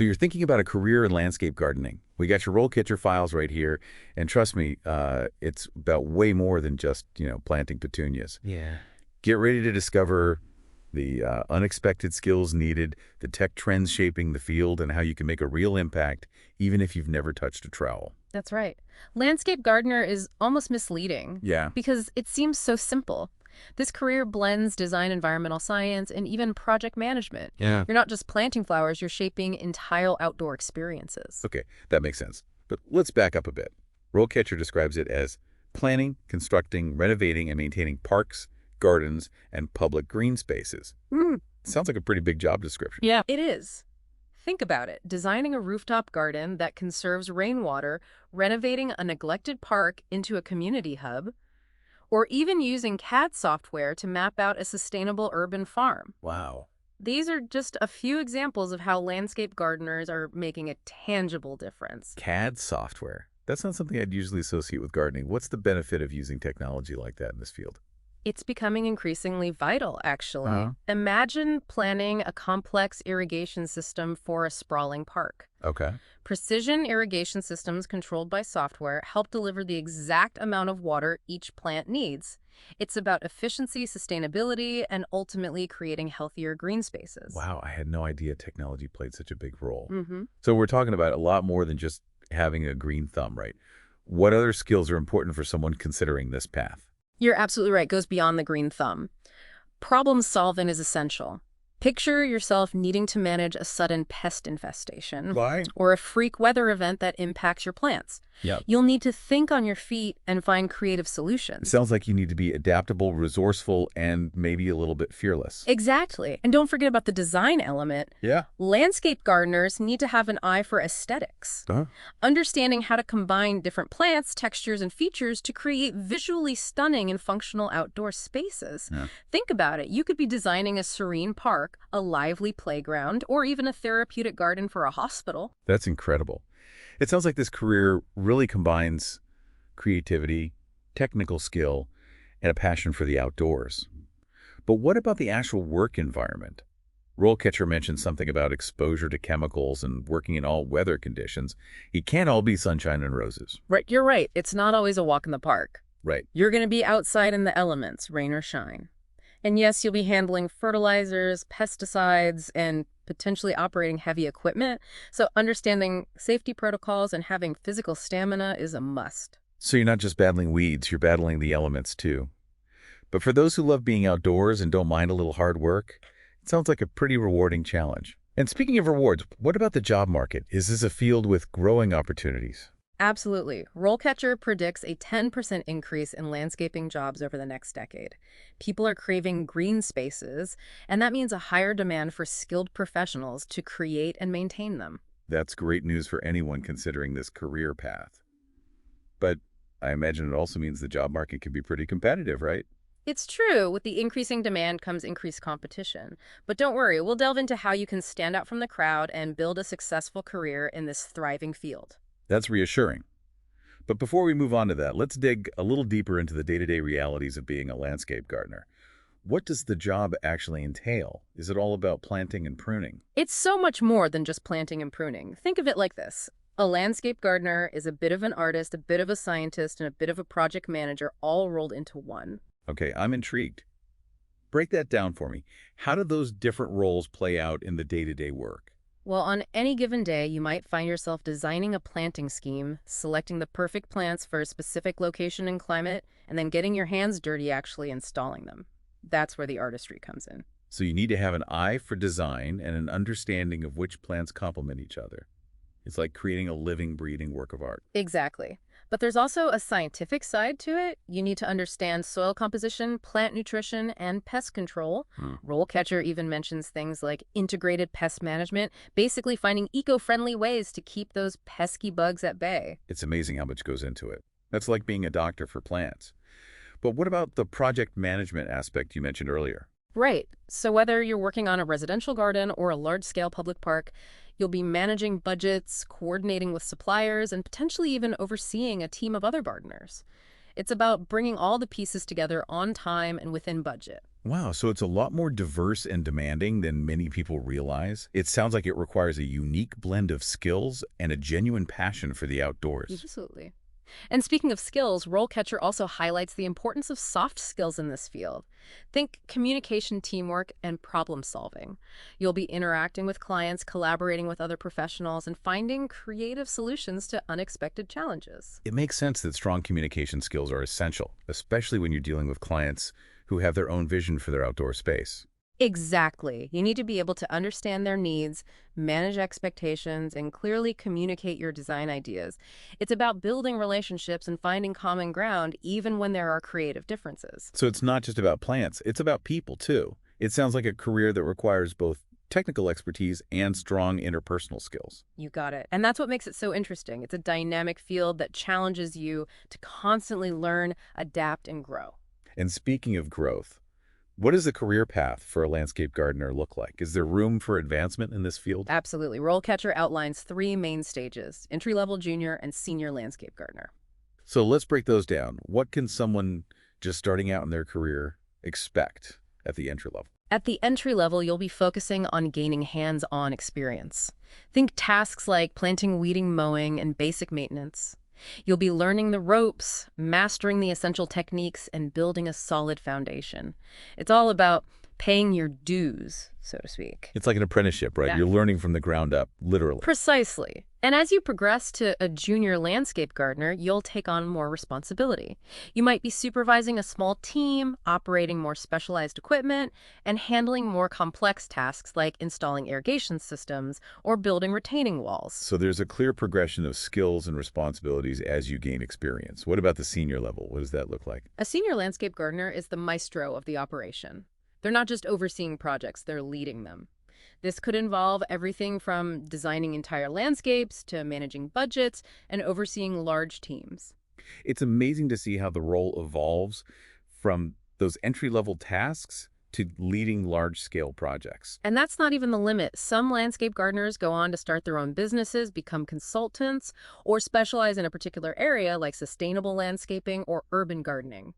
So you're thinking about a career in landscape gardening. We got your RoleCatcher files right here, and trust me, it's about way more than just, planting petunias. Yeah. Get ready to discover the unexpected skills needed, the tech trends shaping the field, and how you can make a real impact even if you've never touched a trowel. That's right. Landscape gardener is almost misleading. Yeah. Because it seems so simple. This career blends design, environmental science, and even project management. Yeah. You're not just planting flowers, you're shaping entire outdoor experiences. Okay, that makes sense. But let's back up a bit. RoleCatcher describes it as planning, constructing, renovating, and maintaining parks, gardens, and public green spaces. Sounds like a pretty big job description. Yeah, it is. Think about it. Designing a rooftop garden that conserves rainwater, renovating a neglected park into a community hub, or even using CAD software to map out a sustainable urban farm. Wow. These are just a few examples of how landscape gardeners are making a tangible difference. CAD software. That's not something I'd usually associate with gardening. What's the benefit of using technology like that in this field? It's becoming increasingly vital, actually. Uh-huh. Imagine planning a complex irrigation system for a sprawling park. Okay. Precision irrigation systems controlled by software help deliver the exact amount of water each plant needs. It's about efficiency, sustainability, and ultimately creating healthier green spaces. Wow, I had no idea technology played such a big role. Mm-hmm. So we're talking about a lot more than just having a green thumb, right? What other skills are important for someone considering this path? You're absolutely right. It goes beyond the green thumb. Problem solving is essential. Picture yourself needing to manage a sudden pest infestation. Why? Or a freak weather event that impacts your plants. Yep. You'll need to think on your feet and find creative solutions. It sounds like you need to be adaptable, resourceful, and maybe a little bit fearless. Exactly. And don't forget about the design element. Yeah. Landscape gardeners need to have an eye for aesthetics. Uh-huh. Understanding how to combine different plants, textures, and features to create visually stunning and functional outdoor spaces. Yeah. Think about it. You could be designing a serene park, a lively playground, or even a therapeutic garden for a hospital. That's incredible. It sounds like this career really combines creativity, technical skill, and a passion for the outdoors. But what about the actual work environment? RoleCatcher mentioned something about exposure to chemicals and working in all weather conditions. It can't all be sunshine and roses. Right, you're right. It's not always a walk in the park. Right. You're going to be outside in the elements, rain or shine. And yes, you'll be handling fertilizers, pesticides, and potentially operating heavy equipment. So understanding safety protocols and having physical stamina is a must. So you're not just battling weeds, you're battling the elements too. But for those who love being outdoors and don't mind a little hard work, it sounds like a pretty rewarding challenge. And speaking of rewards, what about the job market? Is this a field with growing opportunities? Absolutely. RoleCatcher predicts a 10% increase in landscaping jobs over the next decade. People are craving green spaces, and that means a higher demand for skilled professionals to create and maintain them. That's great news for anyone considering this career path. But I imagine it also means the job market can be pretty competitive, right? It's true. With the increasing demand comes increased competition. But don't worry, we'll delve into how you can stand out from the crowd and build a successful career in this thriving field. That's reassuring. But before we move on to that, let's dig a little deeper into the day-to-day realities of being a landscape gardener. What does the job actually entail? Is it all about planting and pruning? It's so much more than just planting and pruning. Think of it like this. A landscape gardener is a bit of an artist, a bit of a scientist, and a bit of a project manager all rolled into one. Okay, I'm intrigued. Break that down for me. How do those different roles play out in the day-to-day work? Well, on any given day, you might find yourself designing a planting scheme, selecting the perfect plants for a specific location and climate, and then getting your hands dirty actually installing them. That's where the artistry comes in. So you need to have an eye for design and an understanding of which plants complement each other. It's like creating a living, breathing work of art. Exactly. But there's also a scientific side to it. You need to understand soil composition, plant nutrition, and pest control. RoleCatcher even mentions things like integrated pest management, basically finding eco-friendly ways to keep those pesky bugs at bay. It's amazing how much goes into it. That's like being a doctor for plants. But what about the project management aspect you mentioned earlier? Right. So whether you're working on a residential garden or a large-scale public park, you'll be managing budgets, coordinating with suppliers, and potentially even overseeing a team of other gardeners. It's about bringing all the pieces together on time and within budget. Wow, so it's a lot more diverse and demanding than many people realize. It sounds like it requires a unique blend of skills and a genuine passion for the outdoors. Absolutely. And speaking of skills, RoleCatcher also highlights the importance of soft skills in this field. Think communication, teamwork, and problem solving. You'll be interacting with clients, collaborating with other professionals, and finding creative solutions to unexpected challenges. It makes sense that strong communication skills are essential, especially when you're dealing with clients who have their own vision for their outdoor space. Exactly. You need to be able to understand their needs, manage expectations, and clearly communicate your design ideas. It's about building relationships and finding common ground even when there are creative differences. So it's not just about plants, it's about people too. It sounds like a career that requires both technical expertise and strong interpersonal skills. You got it. And that's what makes it so interesting. It's a dynamic field that challenges you to constantly learn, adapt, and grow. And speaking of growth, what does the career path for a landscape gardener look like? Is there room for advancement in this field? Absolutely. RoleCatcher outlines three main stages: entry-level, junior, and senior landscape gardener. So let's break those down. What can someone just starting out in their career expect at the entry level? At the entry level, you'll be focusing on gaining hands-on experience. Think tasks like planting, weeding, mowing, and basic maintenance. You'll be learning the ropes, mastering the essential techniques, and building a solid foundation. It's all about paying your dues, so to speak. It's like an apprenticeship, right? Yeah. You're learning from the ground up, literally. Precisely. And as you progress to a junior landscape gardener, you'll take on more responsibility. You might be supervising a small team, operating more specialized equipment, and handling more complex tasks like installing irrigation systems or building retaining walls. So there's a clear progression of skills and responsibilities as you gain experience. What about the senior level? What does that look like? A senior landscape gardener is the maestro of the operation. They're not just overseeing projects, they're leading them. This could involve everything from designing entire landscapes to managing budgets and overseeing large teams. It's amazing to see how the role evolves from those entry-level tasks to leading large-scale projects. And that's not even the limit. Some landscape gardeners go on to start their own businesses, become consultants, or specialize in a particular area like sustainable landscaping or urban gardening.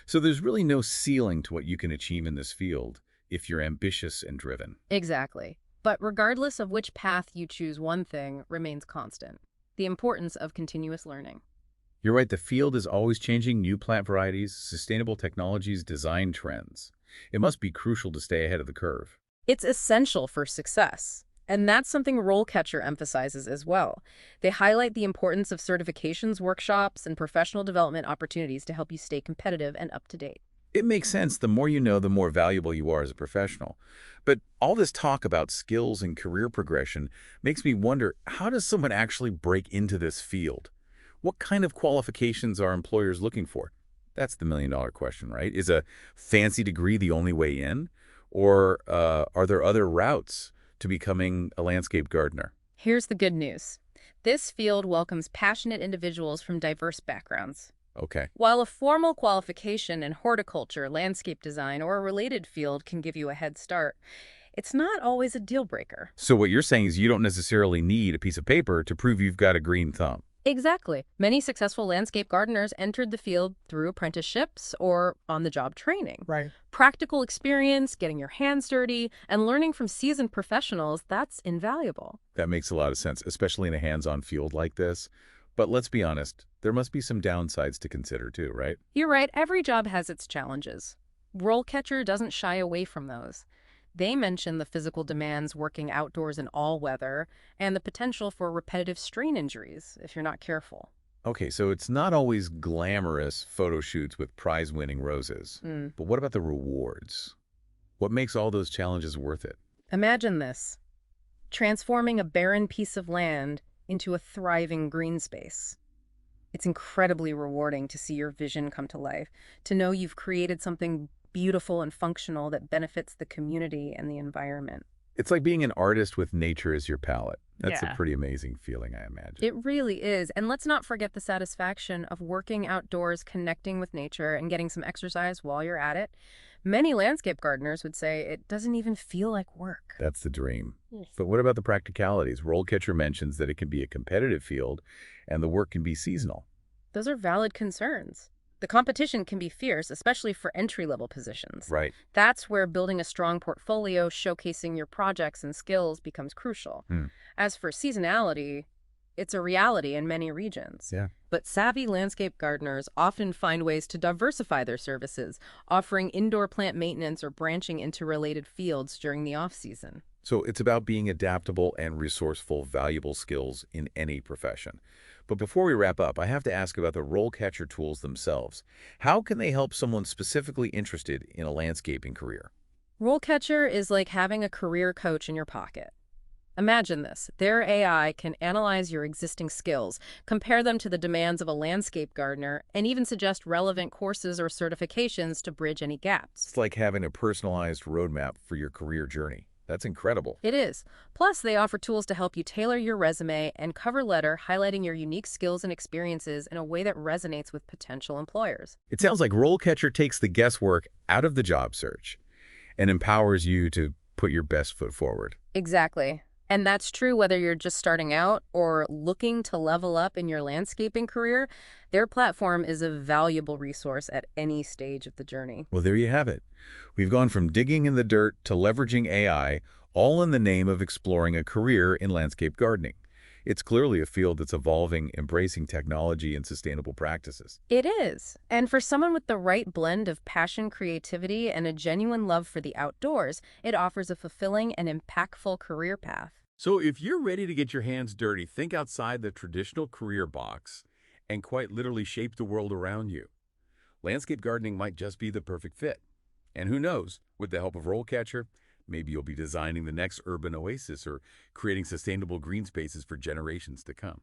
So there's really no ceiling to what you can achieve in this field if you're ambitious and driven. Exactly. But regardless of which path you choose, one thing remains constant: the importance of continuous learning. You're right, the field is always changing: new plant varieties, sustainable technologies, design trends. It must be crucial to stay ahead of the curve. It's essential for success. And that's something RoleCatcher emphasizes as well. They highlight the importance of certifications, workshops, and professional development opportunities to help you stay competitive and up to date. It makes sense. The more you know, the more valuable you are as a professional. But all this talk about skills and career progression makes me wonder, how does someone actually break into this field? What kind of qualifications are employers looking for? That's the million-dollar question, right? Is a fancy degree the only way in? Or are there other routes to becoming a landscape gardener? Here's the good news. This field welcomes passionate individuals from diverse backgrounds. Okay. While a formal qualification in horticulture, landscape design, or a related field can give you a head start, it's not always a deal breaker. So what you're saying is you don't necessarily need a piece of paper to prove you've got a green thumb. Exactly. Many successful landscape gardeners entered the field through apprenticeships or on-the-job training. Right. Practical experience, getting your hands dirty, and learning from seasoned professionals, that's invaluable. That makes a lot of sense, especially in a hands-on field like this. But let's be honest, there must be some downsides to consider too, right? You're right, every job has its challenges. RoleCatcher doesn't shy away from those. They mention the physical demands working outdoors in all weather and the potential for repetitive strain injuries if you're not careful. Okay, so it's not always glamorous photo shoots with prize-winning roses. But what about the rewards? What makes all those challenges worth it? Imagine this: transforming a barren piece of land into a thriving green space. It's incredibly rewarding to see your vision come to life, to know you've created something beautiful and functional that benefits the community and the environment. It's like being an artist with nature as your palette. That's Yeah. a pretty amazing feeling, I imagine. It really is. And let's not forget the satisfaction of working outdoors, connecting with nature, and getting some exercise while you're at it. Many landscape gardeners would say it doesn't even feel like work. That's the dream. Yes. But what about the practicalities? RoleCatcher mentions that it can be a competitive field and the work can be seasonal. Those are valid concerns. The competition can be fierce, especially for entry-level positions. Right. That's where building a strong portfolio, showcasing your projects and skills becomes crucial. Hmm. As for seasonality, it's a reality in many regions. Yeah. But savvy landscape gardeners often find ways to diversify their services, offering indoor plant maintenance or branching into related fields during the off-season. So it's about being adaptable and resourceful, valuable skills in any profession. But before we wrap up, I have to ask about the RoleCatcher tools themselves. How can they help someone specifically interested in a landscaping career? RoleCatcher is like having a career coach in your pocket. Imagine this. Their AI can analyze your existing skills, compare them to the demands of a landscape gardener, and even suggest relevant courses or certifications to bridge any gaps. It's like having a personalized roadmap for your career journey. That's incredible. It is. Plus, they offer tools to help you tailor your resume and cover letter, highlighting your unique skills and experiences in a way that resonates with potential employers. It sounds like RoleCatcher takes the guesswork out of the job search and empowers you to put your best foot forward. Exactly. And that's true whether you're just starting out or looking to level up in your landscaping career. Their platform is a valuable resource at any stage of the journey. Well, there you have it. We've gone from digging in the dirt to leveraging AI, all in the name of exploring a career in landscape gardening. It's clearly a field that's evolving, embracing technology and sustainable practices. It is. And for someone with the right blend of passion, creativity, and a genuine love for the outdoors, it offers a fulfilling and impactful career path. So if you're ready to get your hands dirty, think outside the traditional career box and quite literally shape the world around you. Landscape gardening might just be the perfect fit. And who knows, with the help of RoleCatcher, maybe you'll be designing the next urban oasis or creating sustainable green spaces for generations to come.